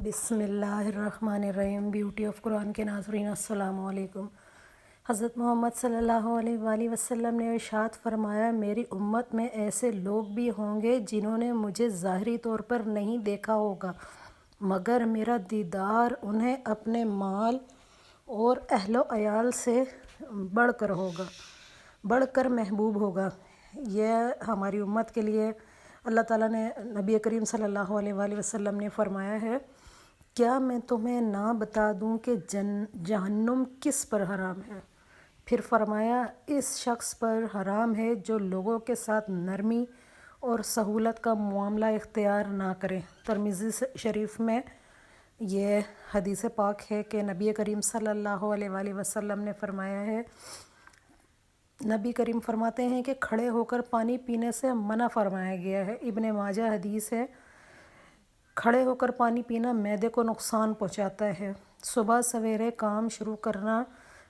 بسم اللہ الرحمن الرحیم۔ بیوٹی آف قرآن کے ناظرین السلام علیکم۔ حضرت محمد صلی اللہ علیہ وآلہ وسلم نے ارشاد فرمایا، میری امت میں ایسے لوگ بھی ہوں گے جنہوں نے مجھے ظاہری طور پر نہیں دیکھا ہوگا، مگر میرا دیدار انہیں اپنے مال اور اہل و عیال سے بڑھ کر محبوب ہوگا۔ یہ ہماری امت کے لیے اللہ تعالیٰ نے نبی کریم صلی اللہ علیہ وآلہ وسلم نے فرمایا ہے، کیا میں تمہیں نہ بتا دوں کہ جہنم کس پر حرام ہے؟ پھر فرمایا، اس شخص پر حرام ہے جو لوگوں کے ساتھ نرمی اور سہولت کا معاملہ اختیار نہ کرے۔ ترمذی شریف میں یہ حدیث پاک ہے کہ نبی کریم صلی اللہ علیہ وآلہ وسلم نے فرمایا ہے، نبی کریم فرماتے ہیں کہ کھڑے ہو کر پانی پینے سے منع فرمایا گیا ہے۔ ابن ماجہ حدیث ہے، کھڑے ہو کر پانی پینا معدے کو نقصان پہنچاتا ہے۔ صبح سویرے کام شروع کرنا،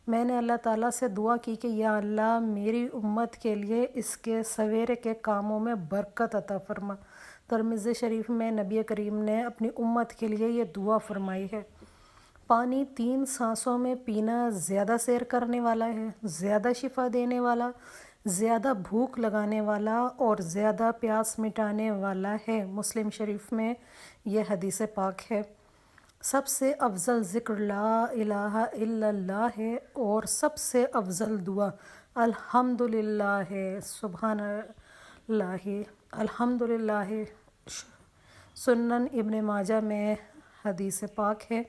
میں نے اللہ تعالیٰ سے دعا کی کہ یا اللہ میری امت کے لیے اس کے سویرے کے کاموں میں برکت عطا فرما۔ ترمذی شریف میں نبی کریم نے اپنی امت کے لیے یہ دعا فرمائی ہے۔ پانی 3 سانسوں میں پینا زیادہ سیر کرنے والا ہے، زیادہ شفا دینے والا، زیادہ بھوک لگانے والا اور زیادہ پیاس مٹانے والا ہے۔ مسلم شریف میں یہ حدیث پاک ہے۔ سب سے افضل ذکر لا الہ الا اللہ ہے اور سب سے افضل دعا الحمدللہ ہے، سبحان اللہ، الحمدللہ۔ سنن ابن ماجہ میں حدیث پاک ہے،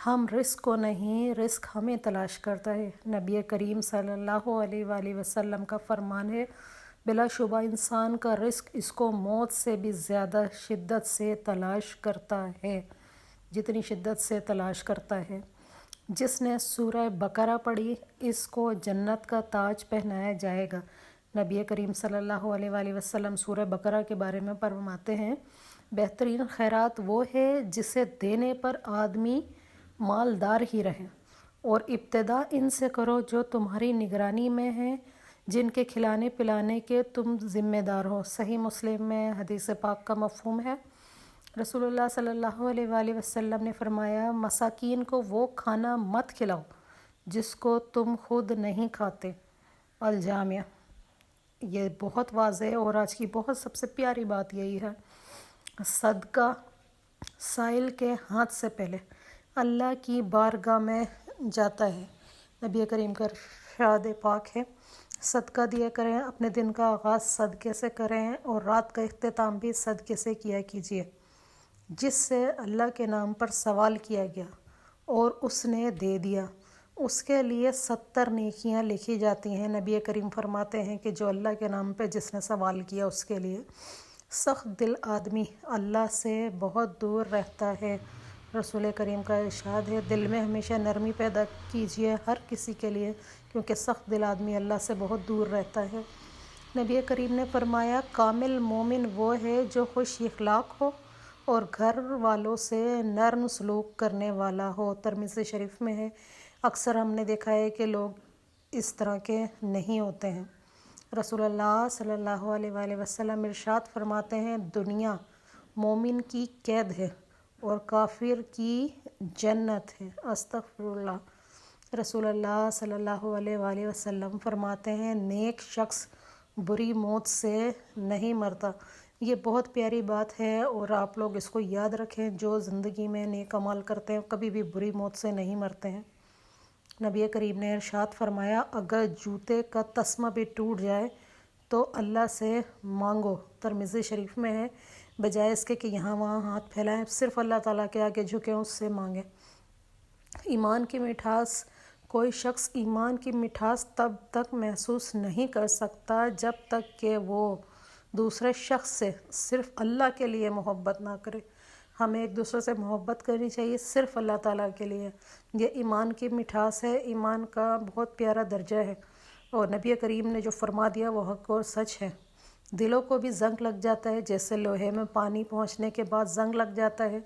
ہم رزق کو نہیں، رزق ہمیں تلاش کرتا ہے۔ نبی کریم صلی اللہ علیہ وآلہ وسلم کا فرمان ہے، بلا شبہ انسان کا رزق اس کو موت سے بھی زیادہ شدت سے تلاش کرتا ہے، جتنی شدت سے تلاش کرتا ہے۔ جس نے سورہ بقرہ پڑھی اس کو جنت کا تاج پہنایا جائے گا۔ نبی کریم صلی اللہ علیہ وآلہ وسلم سورہ بقرہ کے بارے میں فرماتے ہیں، بہترین خیرات وہ ہے جسے دینے پر آدمی مالدار ہی رہے، اور ابتدا ان سے کرو جو تمہاری نگرانی میں ہیں، جن کے کھلانے پلانے کے تم ذمہ دار ہو۔ صحیح مسلم میں حدیث پاک کا مفہوم ہے، رسول اللہ صلی اللہ علیہ وآلہ وسلم نے فرمایا، مساکین کو وہ کھانا مت کھلاؤ جس کو تم خود نہیں کھاتے۔ الجامع۔ یہ بہت واضح اور آج کی بہت سب سے پیاری بات یہی ہے، صدقہ سائل کے ہاتھ سے پہلے اللہ کی بارگاہ میں جاتا ہے۔ نبی کریم کا ارشاد پاک ہے، صدقہ دیا کریں، اپنے دن کا آغاز صدقے سے کریں اور رات کا اختتام بھی صدقے سے کیا کیجیے۔ جس سے اللہ کے نام پر سوال کیا گیا اور اس نے دے دیا، اس کے لیے 70 نیکیاں لکھی جاتی ہیں۔ نبی کریم فرماتے ہیں کہ جو اللہ کے نام پہ جس نے سوال کیا اس کے لیے، سخت دل آدمی اللہ سے بہت دور رہتا ہے۔ رسول کریم کا ارشاد ہے، دل میں ہمیشہ نرمی پیدا کیجیے ہر کسی کے لیے، کیونکہ سخت دل آدمی اللہ سے بہت دور رہتا ہے۔ نبی کریم نے فرمایا، کامل مومن وہ ہے جو خوش اخلاق ہو اور گھر والوں سے نرم سلوک کرنے والا ہو۔ ترمذی شریف میں ہے، اکثر ہم نے دیکھا ہے کہ لوگ اس طرح کے نہیں ہوتے ہیں۔ رسول اللہ صلی اللہ علیہ وآلہ وسلم ارشاد فرماتے ہیں، دنیا مومن کی قید ہے اور کافر کی جنت ہے۔ استغفر اللہ۔ رسول اللہ صلی اللہ علیہ وآلہ وسلم فرماتے ہیں، نیک شخص بری موت سے نہیں مرتا۔ یہ بہت پیاری بات ہے اور آپ لوگ اس کو یاد رکھیں، جو زندگی میں نیک عمل کرتے ہیں کبھی بھی بری موت سے نہیں مرتے ہیں۔ نبی کریم نے ارشاد فرمایا، اگر جوتے کا تسمہ بھی ٹوٹ جائے تو اللہ سے مانگو۔ ترمذی شریف میں ہے، بجائے اس کے کہ یہاں وہاں ہاتھ پھیلائیں، صرف اللہ تعالیٰ کے آگے جھکیں، اس سے مانگیں۔ ایمان کی مٹھاس، کوئی شخص ایمان کی مٹھاس تب تک محسوس نہیں کر سکتا جب تک کہ وہ دوسرے شخص سے صرف اللہ کے لیے محبت نہ کرے۔ ہمیں ایک دوسرے سے محبت کرنی چاہیے صرف اللہ تعالیٰ کے لیے۔ یہ ایمان کی مٹھاس ہے، ایمان کا بہت پیارا درجہ ہے، اور نبی کریم نے جو فرما دیا وہ حق اور سچ ہے۔ دلوں کو بھی زنگ لگ جاتا ہے، جیسے لوہے میں پانی پہنچنے کے بعد زنگ لگ جاتا ہے۔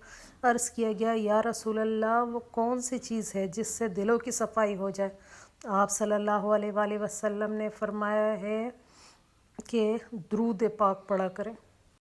عرض کیا گیا، یا رسول اللہ، وہ کون سی چیز ہے جس سے دلوں کی صفائی ہو جائے؟ آپ صلی اللہ علیہ وآلہ وسلم نے فرمایا ہے کہ درود پاک پڑھا کریں۔